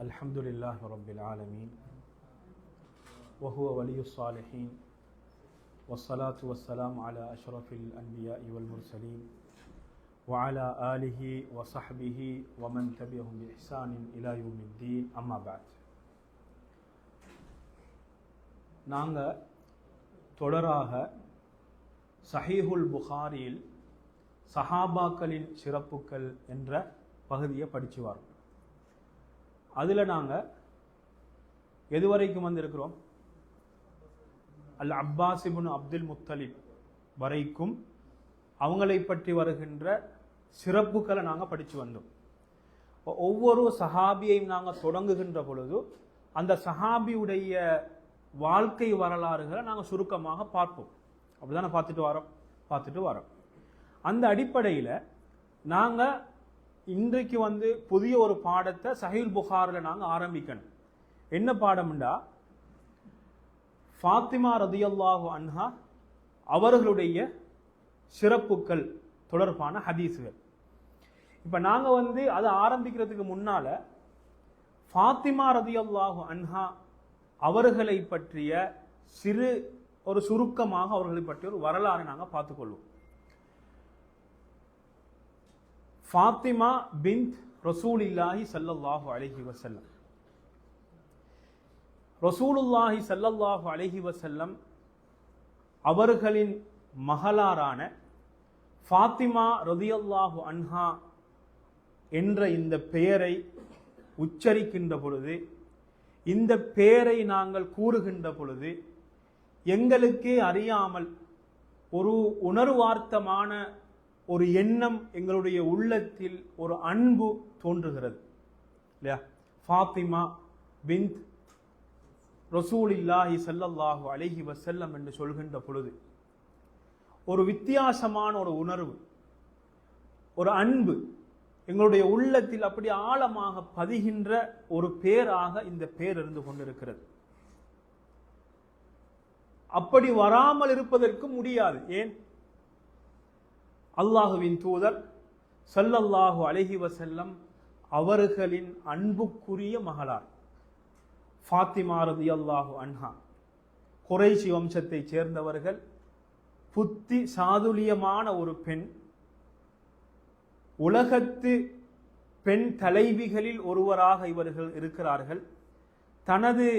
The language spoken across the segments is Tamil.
الحمد لله رب العالمين وهو ولي الصالحين والصلاة والسلام على أشرف الأنبياء والمرسلين وعلى آله وصحبه ومن تبعهم بإحسان إلى يوم الدين أما بعد. நாங்கள் தொடராக சஹீஹுல் புகாரியில் சஹாபாக்களின் சிறப்புகள் என்ற பகுதியை படித்து வரோம். அதில் நாங்கள் எதுவரைக்கும் வந்திருக்கிறோம்? அல் அப்பாஸ் இப்னு அப்துல் முத்தலிப் வரைக்கும் அவங்களை பற்றி வருகின்ற சிறப்புகளை நாங்கள் படித்து வந்தோம். ஒவ்வொரு சஹாபியையும் நாங்கள் தொடங்குகின்ற பொழுது அந்த சஹாபியுடைய வாழ்க்கை வரலாறுகளை நாங்கள் சுருக்கமாக பார்ப்போம். அப்படிதானே பார்த்துட்டு வரோம். அந்த அடிப்படையில் நாங்கள் இன்றைக்கு புதிய ஒரு பாடத்தை சஹீஹ் புகாரில் நாங்கள் ஆரம்பிக்கணும். என்ன பாடம்டா, ஃபாத்திமா ரதியல்லாஹு அன்ஹா அவர்களுடைய சிறப்புகள் தொடர்பான ஹதீஸுகள். இப்போ நாங்கள் அதை ஆரம்பிக்கிறதுக்கு முன்னால் ஃபாத்திமா ரதியல்லாஹு அன்ஹா அவர்களை பற்றிய ஒரு சுருக்கமாக அவர்களை பற்றிய ஒரு வரலாறு நாங்கள் பார்த்துக்கொள்வோம். ஃபாத்திமா பின்த் ரசூலுல்லாஹி ஸல்லல்லாஹு அலைஹி வஸல்லம். ரசூலுல்லாஹி ஸல்லல்லாஹு அலைஹி வஸல்லம் அவர்களின் மகளாரான ஃபாத்திமா ரதியல்லாஹு அன்ஹா என்ற இந்த பெயரை உச்சரிக்கின்ற பொழுது, இந்த பெயரை நாங்கள் கூறுகின்ற பொழுது எங்களுக்கே அறியாமல் ஒரு உணர்வார்த்தமான ஒரு எண்ணம் எங்களுடைய உள்ளத்தில் ஒரு அன்பு தோன்றுகிறது இல்லையா? ஃபாத்திமா பின்த் ரசூலுல்லாஹி ஸல்லல்லாஹு அலைஹி வஸல்லம் என்று சொல்கின்ற பொழுது ஒரு வித்தியாசமான ஒரு உணர்வு, ஒரு அன்பு எங்களுடைய உள்ளத்தில் அப்படி ஆழமாக பதிகின்ற ஒரு பேராக இந்த பேர் இருந்து கொண்டிருக்கிறது. அப்படி வராமல் இருப்பதற்கு முடியாது. ஏன்? அல்லாஹுவின் தூதர் ஸல்லல்லாஹு அலைஹி வஸல்லம் அவர்களின் அன்புக்குரிய மகளார் ஃபாத்திமா ரலியல்லாஹு அன்ஹா. குறைஷி வம்சத்தை சேர்ந்தவர்கள், புத்தி சாதுரியமான ஒரு பெண், உலகத்து பெண் தலைவிகளில் ஒருவராக இவர்கள் இருக்கிறார்கள். தனது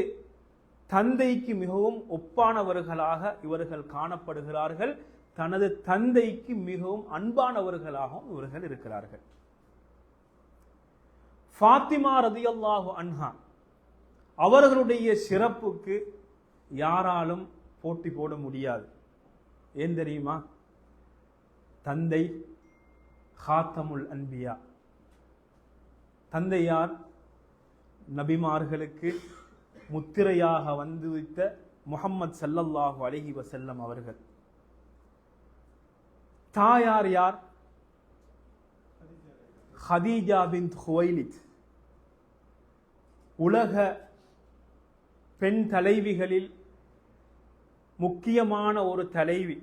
தந்தைக்கு மிகவும் ஒப்பானவர்களாக இவர்கள் காணப்படுகிறார்கள். தனது தந்தைக்கு மிகவும் அன்பானவர்களாகவும் இவர்கள் இருக்கிறார்கள். ஃபாத்திமா ரலியல்லாஹு அன்ஹா அவர்களுடைய சிறப்புக்கு யாராலும் போட்டி போட முடியாது. ஏன் தெரியுமா? தந்தை ஹாத்தமுல் அன்பியா. தந்தையார் நபிமார்களுக்கு முத்திரையாக வந்துவிட்ட முஹம்மது ஸல்லல்லாஹு அலைஹி வஸல்லம் அவர்கள். தாயார் யார்? ஹதீஜா பின்த் ஹுவைலித். உலக பெண் தலைவிகளில் முக்கியமான ஒரு தலைவி.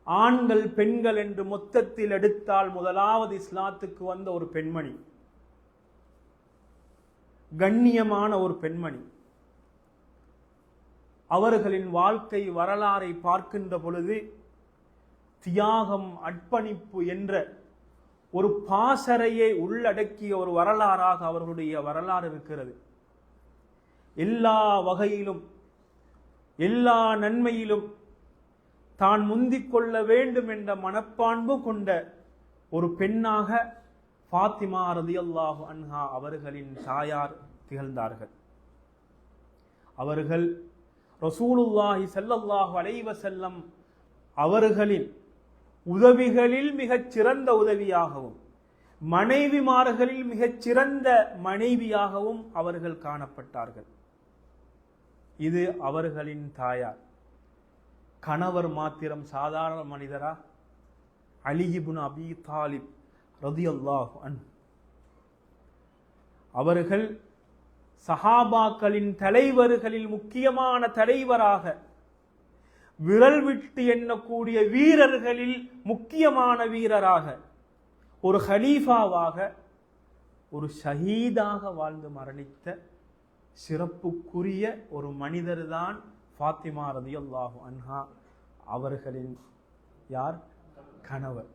ஆண்கள் பெண்கள் என்று மொத்தத்தில் எடுத்தால் முதலாவது இஸ்லாத்துக்கு வந்த ஒரு பெண்மணி, கண்ணியமான ஒரு பெண்மணி. அவர்களின் வாழ்க்கை வரலாறை பார்க்கின்ற பொழுது தியாகம், அர்ப்பணிப்பு என்ற ஒரு பாசறையை உள்ளடக்கிய ஒரு வரலாறாக அவர்களுடைய வரலாறு இருக்கிறது. எல்லா வகையிலும், எல்லா நன்மையிலும் தான் முந்திக் கொள்ள வேண்டும் என்ற மனப்பான்பு கொண்ட ஒரு பெண்ணாக ஃபாத்திமா ரலியல்லாஹு அன்ஹா அவர்களின் தாயார் திகழ்ந்தார்கள். அவர்கள் ரசூலுல்லாஹி ஸல்லல்லாஹு அலைஹி வஸல்லம் அவர்களின் உதவிகளில் மிகச் சிறந்த உதவியாகவும், மனைவிமார்களில் மிகச் சிறந்த மனைவியாகவும் அவர்கள் காணப்பட்டார்கள். இது அவர்களின் தாயார். கணவர் மாத்திரம் சாதாரண மனிதரா? அலி இப்னு அபீ தாலிப் ரலியல்லாஹு அன்ஹு அவர்கள் சஹாபாக்களின் தலைவர்களில் முக்கியமான தலைவராக, விரல் விட்டு எண்ணக்கூடிய வீரர்களில் முக்கியமான வீரராக, ஒரு ஹலீஃபாவாக ஒரு ஷஹீதாக வாழ்ந்து மரணித்த சிறப்புக்குரிய ஒரு மனிதர் தான் ஃபாத்திமா ரலியல்லாஹு அன்ஹா அவர்களின் யார் கணவர்.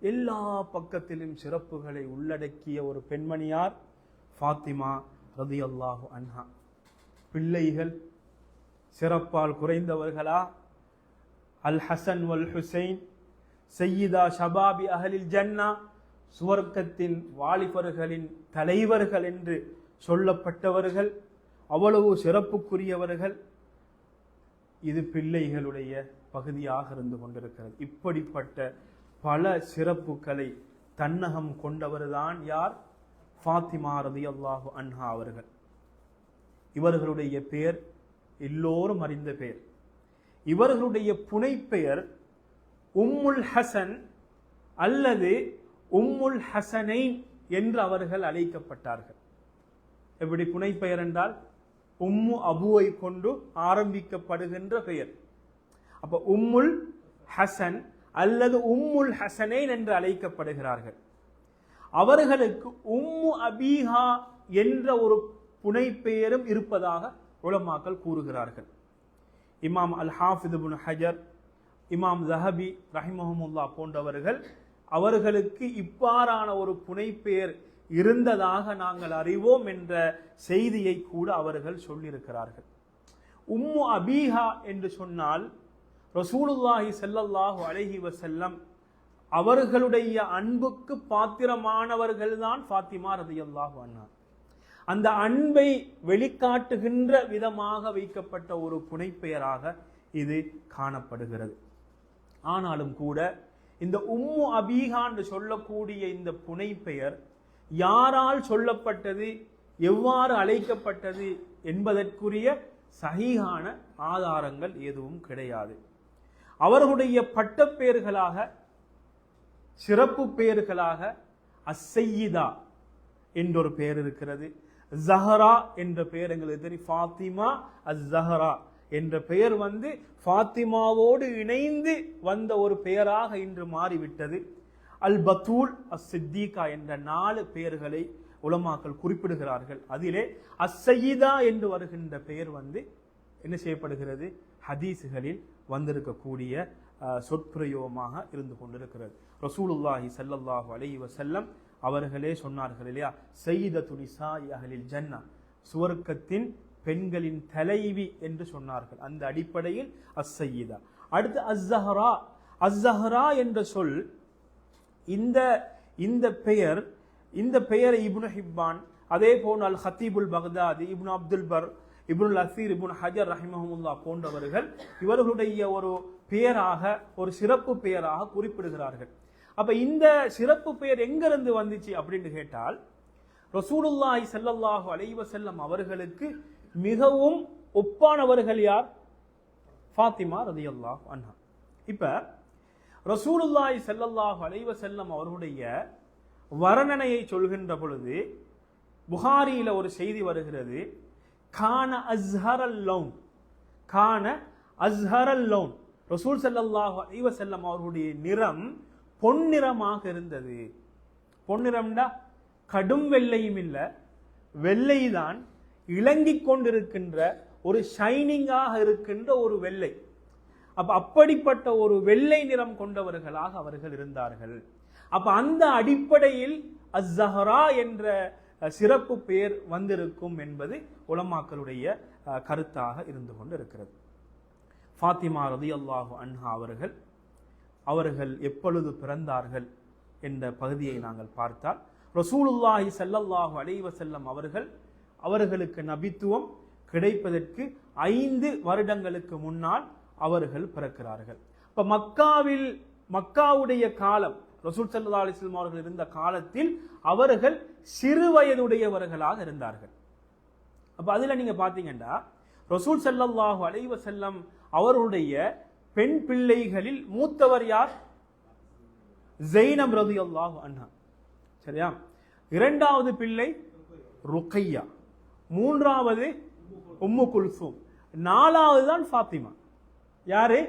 எல்லா பக்கத்திலும் சிறப்புகளை உள்ளடக்கிய ஒரு பெண்மணியார் ஃபாத்திமா ரலியல்லாஹு அன்ஹா. பிள்ளைகள் சிறப்பால் குறைந்தவர்களா? அல் ஹசன் வல் ஹுசைன் சையிதா ஷபாபி அஹலில் ஜன்னா, சுவர்க்கத்தின் வாலிபர்களின் தலைவர்கள் என்று சொல்லப்பட்டவர்கள், அவ்வளவு சிறப்புக்குரியவர்கள். இது பிள்ளைகளுடைய பகுதியாக இருந்து கொண்டிருக்கிறது. இப்படிப்பட்ட பல சிறப்புகளை தன்னகம் கொண்டவர்தான் யார்? ஃபாத்திமா ரலியல்லாஹு அன்ஹா அவர்கள். இவர்களுடைய பெயர் எல்லோரும் அறிந்த பெயர். இவர்களுடைய புனைப்பெயர் உம்முல் ஹசன் அல்லது உம்முல் ஹசனைன் என்று அவர்கள் அழைக்கப்பட்டார்கள். எப்படி புனைப்பெயர் என்றால் உம்மு அபுவை கொண்டு ஆரம்பிக்கப்படுகின்ற பெயர். அப்ப உம்முல் ஹசன் அல்லது உம்முல் ஹசனைன் என்று அழைக்கப்படுகிறார்கள். அவர்களுக்கு உம்மு அபீஹா என்ற ஒரு புனைப்பெயரும் இருப்பதாக உலமாக்கள் கூறுகிறார்கள். இமாம் அல் ஹாஃபித் இப்னு ஹஜர், இமாம் ஸஹபி ரஹிமஹுமுல்லாஹ் போன்றவர்கள் அவர்களுக்கு இவ்வாறான ஒரு புனைப்பெயர் இருந்ததாக நாங்கள் அறிவோம் என்ற செய்தியை கூட அவர்கள் சொல்லியிருக்கிறார்கள். உம்மு அபீஹா என்று சொன்னால் ரசூலுல்லாஹி ஸல்லல்லாஹு அலைஹி வஸல்லம் அவர்களுடைய அன்புக்கு பாத்திரமானவர்கள் தான் ஃபாத்திமா ரலியல்லாஹு அன்ஹா. அந்த அன்பை வெளிக்காட்டுகின்ற விதமாக வைக்கப்பட்ட ஒரு புனைப்பெயராக இது காணப்படுகிறது. ஆனாலும் கூட இந்த உம்மு அபீஹா என்று சொல்லக்கூடிய இந்த புனைப்பெயர் யாரால் சொல்லப்பட்டது, எவ்வாறு அழைக்கப்பட்டது என்பதற்குரிய சஹீஹான ஆதாரங்கள் எதுவும் கிடையாது. அவர்களுடைய பட்டப்பெயர்களாக, சிறப்பு பெயர்களாக அஸ்ஸையிதா என்றொரு பெயர் இருக்கிறது. ஜஹரா என்ற பெயர் எங்களுக்கு தெரியும். ஃபாத்திமா அஸ்-ஜஹரா என்ற பெயர் ஃபாத்திமாவோடு இணைந்து வந்த ஒரு பெயராக இன்று மாறிவிட்டது. அல் பத்தூல் அஸ்-சித்தீகா என்ற 4 பெயர்களை உலமாக்கள் குறிப்பிடுகிறார்கள். அதிலே அஸ்-சய்யிதா என்று வருகின்ற பெயர் என்ன செய்யப்படுகிறது? ஹதீஸுகளில் வந்திருக்கக்கூடிய சொற்பிரயோகமாக இருந்து கொண்டிருக்கிறது. ரசூலுல்லாஹி ஸல்லல்லாஹு அலைஹி வஸல்லம் அவர்களே சொன்னார்கள் இல்லையா, சய்யிதத்து நிசாஇ அஹ்லில் ஜன்னா, சுவர்க்கத்தின் பெண்களின் தலைவி என்று சொன்னார்கள். அந்த அடிப்படையில் அஸ்-சய்யிதா. அடுத்து அஸ்-ஸஹ்ரா. அஸ்-ஸஹ்ரா என்ற சொல், இந்த பெயர் இப்னு ஹிப்பான், அதே போல் அல் ஹத்தீபுல் பக்தாதி, இப்னு அப்துல் பர், இப்னுல் அசீர், இப்னு ஹஜர் ரஹிமஹுமுல்லாஹ் போன்றவர்கள் இவர்களுடைய ஒரு பெயராக, ஒரு சிறப்பு பெயராக குறிப்பிடுகிறார்கள். அப்ப இந்த சிறப்பு பெயர் எங்கிருந்து வந்துச்சு அப்படின்னு கேட்டால், ரசூலுல்லாஹி ஸல்லல்லாஹு அலைஹி வஸல்லம் அவர்களுக்கு மிகவும் ஒப்பானவர்கள் யார்? ஃபாத்திமா ரலியல்லாஹு அன்ஹா. இப்ப ரசூலுல்லாஹி ஸல்லல்லாஹு அலைஹி வஸல்லம் அவர்களுடைய வர்ணனையை சொல்கின்ற பொழுது புகாரியில ஒரு செய்தி வருகிறது. கான அஸ்ஹரல் லௌன், கான அஸ்ஹரல் லௌன். ரசூல் ஸல்லல்லாஹு அலைஹி வஸல்லம் அவர்களுடைய நிறம் பொன்னிறமாக இருந்தது. பொன்னிறம்டா கடும் வெள்ளையும் இல்ல, வெள்ளைதான், இளங்கிக் கொண்டிருக்கின்ற ஒரு ஷைனிங்காக இருக்கின்ற ஒரு வெள்ளை. அப்படிப்பட்ட ஒரு வெள்ளை நிறம் கொண்டவர்களாக அவர்கள் இருந்தார்கள். அப்ப அந்த அடிப்படையில் அஸ்-ஸஹ்ரா என்ற சிறப்பு பெயர் வந்திருக்கும் என்பது உலமாக்களுடைய கருத்தாக இருந்து கொண்டு இருக்கிறது. ஃபாத்திமா ரலியல்லாஹு அன்ஹா அவர்கள் எப்பொழுது பிறந்தார்கள் என்ற பகுதியை நாங்கள் பார்த்தால், ரசூலுல்லாஹி ஸல்லல்லாஹு அலைஹி வஸல்லம் அவர்களுக்கு நபித்துவம் கிடைப்பதற்கு 5 வருடங்களுக்கு முன்னால் அவர்கள் பிறக்கிறார்கள். இப்ப மக்காவுடைய காலம், ரசூல் ஸல்லல்லாஹு அலைஹி வஸல்லம் அவர்கள் இருந்த காலத்தில் அவர்கள் சிறு வயதுடையவர்களாக இருந்தார்கள். அப்ப அதுல நீங்க பாத்தீங்கன்னா ரசூல் ஸல்லல்லாஹு அலைஹி வஸல்லம் அவருடைய பெண் பிள்ளைகளில் மூத்தவர் யார்? ஸைனப் ரலியல்லாஹு அன்ஹா. சரியா? இரண்டாவது பிள்ளை ருக்கையா, மூன்றாவது உம்மு குல்சூம், 4வது தான் ஃபாத்திமா. யாரு?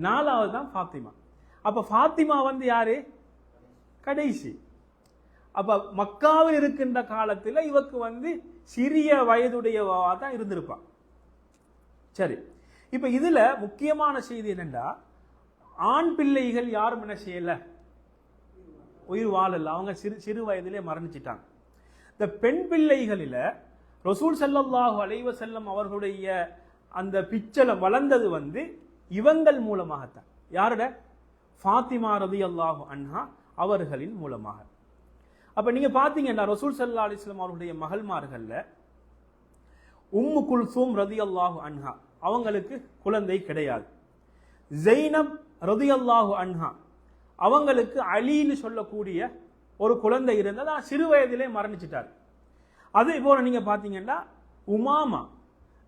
4வது தான் ஃபாத்திமா. அப்ப ஃபாத்திமா யாரு? கடைசி. அப்ப மக்காவில் இருக்கின்ற காலத்தில் இவக்கு சிறிய வயதுடையவா தான் இருந்திருப்பான். சரி, இப்ப இதுல முக்கியமான செய்தி என்னண்டா, ஆண் பிள்ளைகள் யாரும் என்ன செய்யல, உயிர் வாழல, அவங்க சிறு வயதிலே மரணிச்சிட்டாங்க. இந்த பெண் பிள்ளைகளில ரசூல் ஸல்லல்லாஹு அலைஹி வஸல்லம் அவர்களுடைய அந்த பிச்சலம் வளர்ந்தது இவங்கள் மூலமாகத்தான். யாரோட? ஃபாத்திமா ரலியல்லாஹு அன்ஹா அவர்களின் மூலமாக. அப்ப நீங்க பாத்தீங்கன்னா ரசூல் ஸல்லல்லாஹு அலைஹி வஸல்லம் அவருடைய மகள்மார்கள்ல உம்மு குல்சூம் ரலியல்லாஹு அன்ஹா அவங்களுக்கு குழந்தை கிடையாது. ஜைனப் ரலியல்லாஹு அன்ஹா அவங்களுக்கு அலின்னு சொல்லக்கூடிய ஒரு குழந்தை இருந்தது, சிறு வயதிலே மரணிச்சிட்டார். அதே போல நீங்க பாத்தீங்கன்னா உமாமா,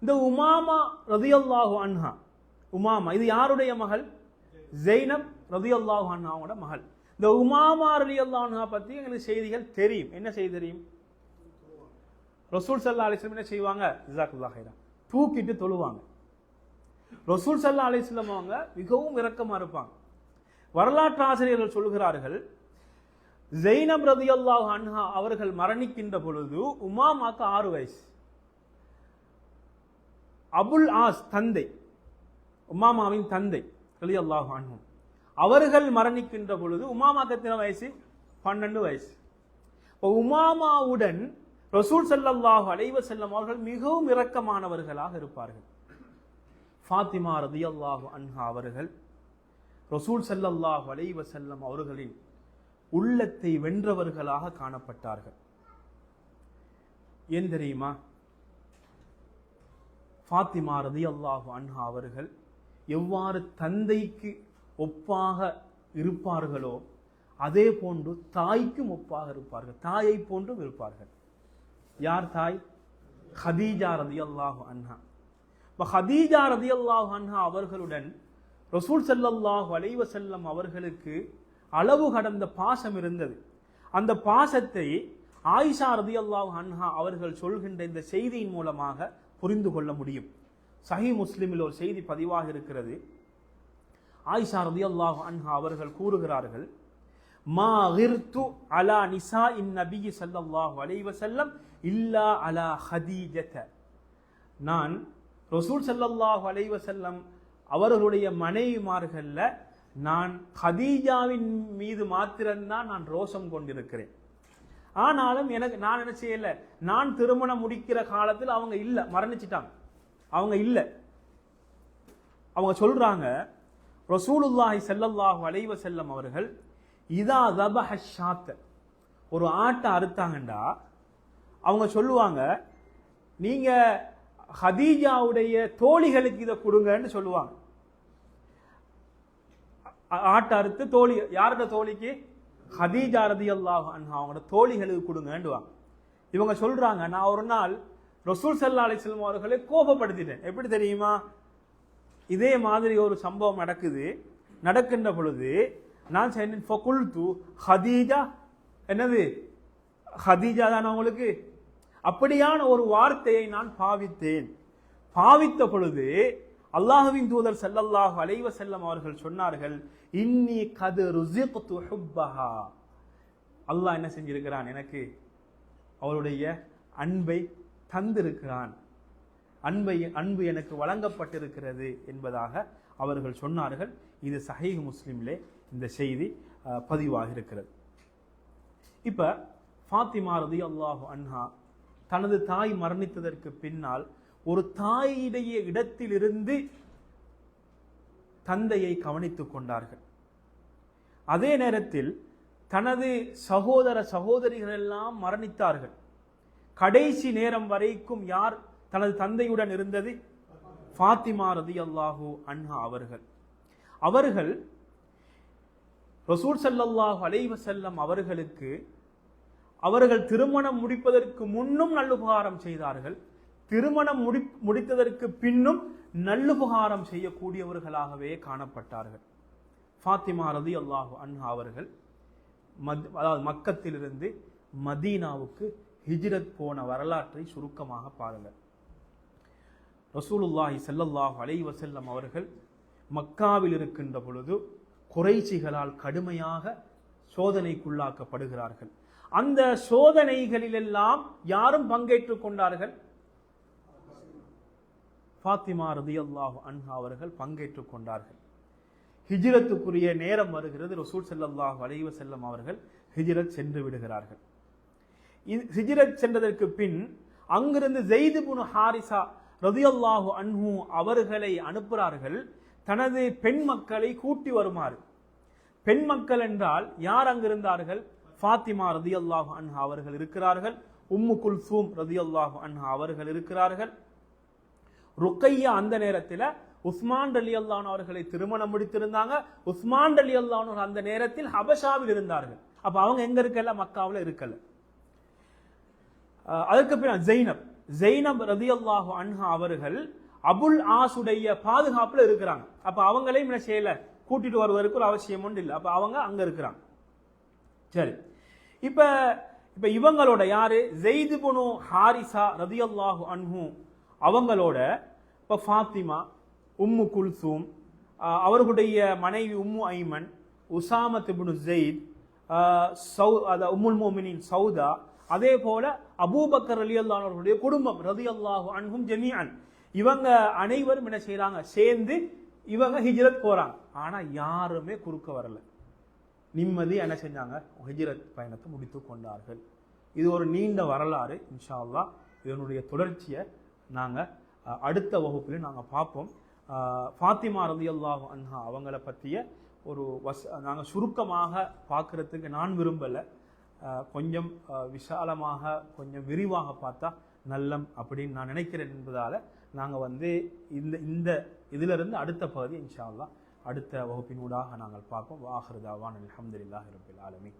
இந்த உமாமா ரலியல்லாஹு அன்ஹா, உமாமா இது யாருடைய மகள்? ஜைனப் ரலியல்லாஹு அன்ஹாவோட மகள். இந்த உமாமா ரலியல்லாஹு அன்ஹா பத்தி எங்களுக்கு செய்திகள் தெரியும். என்ன செய்தி தெரியும்? ரசூல் ஸல்லல்லாஹு அலைஹி வஸல்லம் என்ன செய்வாங்க? ஜஸாக்கல்லாஹு கைரா, தூக்கிட்டு தொழுவாங்க. ரசூல் ஸல்லல்லாஹு அலைஹி வஸல்லம் அவங்க மிகவும் இரக்கமா இருப்பாங்க. வரலாற்று ஆசிரியர்கள் சொல்கிறார்கள், ஜைனப் ரலியல்லாஹு அன்ஹா அவர்கள் மரணிக்கின்ற பொழுது உமாமாக்கு 6 வயசு. அபுல் ஆஸ் தந்தை, உமாமாவின் தந்தை ரலியல்லாஹு அன்ஹு அவர்கள் மரணிக்கின்ற பொழுது உமாமாக்கு எத்தனை வயசு? 12 வயசு. உமாமாவுடன் ரசூல் ஸல்லல்லாஹு அலைஹி வஸல்லம் அவர்கள் மிகவும் இரக்கமானவர்களாக இருப்பார்கள். ஃபாத்திமா ரலியல்லாஹு அன்ஹா அவர்கள் ரசூல் ஸல்லல்லாஹு அலைஹி வஸல்லம் அவர்களின் உள்ளத்தை வென்றவர்களாக காணப்பட்டார்கள். ஏன் தெரியுமா? ஃபாத்திமா ரலியல்லாஹு அன்ஹா அவர்கள் எவ்வாறு தந்தைக்கு ஒப்பாக இருப்பார்களோ அதே போன்று தாய்க்கும் ஒப்பாக இருப்பார்கள், தாயை போன்றும் இருப்பார்கள். யார் தாய்? ஹதீஜா ரலியல்லாஹு அன்ஹா. ஹதீஜா ரலியல்லாஹு அன்ஹா அவர்களுடன் ரசூல் ஸல்லல்லாஹு அலைஹி வஸல்லம் அவர்களுக்கு அளவு கடந்த பாசம் இருந்தது. அந்த பாசத்தை ஆயிஷா ரலியல்லாஹு அன்ஹா அவர்கள் சொல்கின்ற இந்த செய்தியின் மூலமாக புரிந்து கொள்ள முடியும். சஹீஹ் முஸ்லிமில் ஒரு செய்தி பதிவாக இருக்கிறது. ஆயிஷா ரலியல்லாஹு அன்ஹா அவர்கள் கூறுகிறார்கள், மா கிர்து அலா நிசாஇன் நபி ஸல்லல்லாஹு அலைஹி வஸல்லம் இல்லா அலா ஹதீஜத. நான் ரசூல் ஸல்லல்லாஹு அலைஹி வஸல்லம் அவர்களுடைய மனைவிமார்கள்ல நான் ஹதீஜாவின் மீது மாத்திரம்தான் நான் ரோஷம் கொண்டிருக்கிறேன். ஆனாலும் நான் என்ன செய்யல, நான் திருமணம் முடிக்கிற காலத்தில் அவங்க இல்ல, மரணிச்சிட்டாங்க, அவங்க இல்ல. அவங்க சொல்றாங்க, ரசூலுல்லாஹி ஸல்லல்லாஹு அலைஹி வஸல்லம் அவர்கள் இதா தபஹ ஷாத்த, ஒரு ஆட்டை அறுத்தாங்கண்டா அவங்க சொல்லுவாங்க, நீங்க ஹதீஜாவுடைய தோழிகளுக்கு இதை கொடுங்கன்னு சொல்லுவாங்க. ஆட்டை அறுத்து தோழி, யாரோட தோழிக்கு? ஹதீஜா ரலியல்லாஹு அன்ஹா அவங்களோட தோழிகளுக்கு கொடுங்கன்னுவாங்க. இவங்க சொல்றாங்க, நான் ஒரு நாள் ரசூல் ஸல்லல்லாஹு அலைஹி வஸல்லம் அவர்களை கோபப்படுத்திட்டேன். எப்படி தெரியுமா? இதே மாதிரி ஒரு சம்பவம் நடக்கின்ற பொழுது நான் சொன்னேன், ஃபகுல்து ஹதீஜா, என்னது ஹதீஜா தான் உங்களுக்கு, அப்படியான ஒரு வார்த்தையை நான் பாவித்த பொழுது அல்லாஹ்வின் தூதர் ஸல்லல்லாஹு அலைஹி வஸல்லம் அவர்கள் சொன்னார்கள், இன்னி கத் ருஸிக்து ஹுப்பஹா, அல்லாஹ் என்ன செஞ்சிருக்கிறான், எனக்கு அவருடைய அன்பை தந்திருக்கிறான், அன்பு எனக்கு வழங்கப்பட்டிருக்கிறது என்பதாக அவர்கள் சொன்னார்கள். இது சஹீஹ் முஸ்லிமிலே இந்த செய்தி பதிவாக இருக்கிறது. இப்ப ஃபாத்திமா ரலியல்லாஹு அன்ஹா தனது தாய் மரணித்ததற்கு பின்னால் ஒரு தாயுடைய இடத்திலிருந்து தந்தையை கவனித்துக் கொண்டார்கள். அதே நேரத்தில் தனது சகோதரிகள் எல்லாம் மரணித்தார்கள். கடைசி நேரம் வரைக்கும் யார் தனது தந்தையுடன் இருந்தது? ஃபாத்திமா ரலியல்லாஹு அன்ஹா அவர்கள் ரசூல் ஸல்லல்லாஹு அலைஹி வஸல்லம் அவர்கள் திருமணம் முடிப்பதற்கு முன்னும் நல்லுபகாரம் செய்தார்கள், திருமணம் முடித்ததற்கு பின்னும் நல்லுபகாரம் செய்யக்கூடியவர்களாகவே காணப்பட்டார்கள். ஃபாத்திமா ரலியல்லாஹு அன்ஹா அவர்கள் அதாவது மக்கத்திலிருந்து மதீனாவுக்கு ஹிஜ்ரத் போன வரலாற்றை சுருக்கமாக பாருங்கள். ரசூலுல்லாஹி ஸல்லல்லாஹு அலைஹி வஸல்லம் அவர்கள் மக்காவில் இருக்கின்ற பொழுது குறைஷிகளால் கடுமையாக சோதனைக்குள்ளாக்கப்படுகிறார்கள். அந்த சோதனைகளிலெல்லாம் யாரும் பங்கேற்றுக் கொண்டார்கள்? ஃபாத்திமா ரலியல்லாஹு அன்ஹா அவர்கள் பங்கேற்றுக் கொண்டார்கள். ஹிஜ்ரத்துக்குரிய நேரம் வருகிறது. ரசூல் ஸல்லல்லாஹு அலைஹி வஸல்லம் அவர்கள் ஹிஜ்ரத் சென்று விடுகிறார்கள். ஹிஜ்ரத் சென்றதற்கு பின் அங்கிருந்து ஸைத் இப்னு ஹாரிஸா ரலியல்லாஹு அன்ஹு அவர்களை அனுப்புகிறார்கள் தனது பெண் மக்களை கூட்டி வருமாறு. பெண் மக்கள் என்றால் யார் அங்கிருந்தார்கள்? ஃபாத்திமா ரலியல்லாஹு அன்ஹா அவர்கள் இருக்கிறார்கள், உம்மு குல்சூம் ரலியல்லாஹு அன்ஹா அவர்கள் இருக்கிறார்கள், ருக்கையா அந்த நேரத்தில் உஸ்மான் ரலியல்லாஹு அன்ஹு அவர்களை திருமணம் முடித்திருந்தாங்க. உஸ்மான் ரலியல்லாஹு அன்ஹு அந்த நேரத்தில் ஹபஷாவில் இருந்தார்கள். அப்ப அவங்க எங்க இருக்கல? மக்காவில் இருக்கல. அதற்கு பின்னால் ஜெய்னப் ரலியல்லாஹு அன்ஹா அவர்கள் அபுல் ஆசுடைய பாதுகாப்புல இருக்கிறாங்க. அப்ப அவங்களையும் என்ன செய்யல, கூட்டிட்டு வருவதற்கு ஒரு அவசியம் ஒன்று இல்லை. அப்ப அவங்க அங்க இருக்கிறாங்க. சரி, இப்ப இவங்களோட யாரு? ஸைத் இப்னு ஹாரிஸா ரலியல்லாஹு அன்ஹு அவங்களோட இப்ப ஃபாத்திமா, உம்மு குல்சூம், அவர்களுடைய மனைவி உம்மு ஐமன், உசாமத் இப்னு ஸைத், உம்முல் மோமினின் சௌதா, அதே போல அபூபக்கர் ரலியல்லாஹு அவர்களுடைய குடும்பம் ரலியல்லாஹு அன்ஹும் ஜமீஅன், இவங்க அனைவரும் என்ன செய்யறாங்க? சேர்ந்து இவங்க ஹிஜ்ரத் போறாங்க. ஆனா யாருமே குறுக்க வரல. நிம்மதி என்ன செஞ்சாங்க? ஹிஜ்ரத் பயணத்தை முடித்து கொண்டார்கள். இது ஒரு நீண்ட வரலாறு. இன்ஷா அல்லாஹ் இதனுடைய தொடர்ச்சியை நாங்க அடுத்த வகுப்பில் நாங்க பார்ப்போம். ஃபாத்திமா ரலியல்லாஹு அன்ஹா அவங்கள பற்றிய ஒரு நாங்க சுருக்கமாக பார்க்கறதுக்கு நான் விரும்பலை. கொஞ்சம் விசாலமாக கொஞ்சம் விரிவாக பார்த்தா நல்லம் அப்படின்னு நான் நினைக்கிறேன் என்பதால நாங்கள் இந்த இதிலிருந்து அடுத்த பகுதி இன்ஷா அல்லாஹ் அடுத்த வகுப்பினூடாக நாங்கள் பார்ப்போம். வாஹிரு தாவான் அல்ஹம்துலில்லாஹி ரப்பில் ஆலமீன்.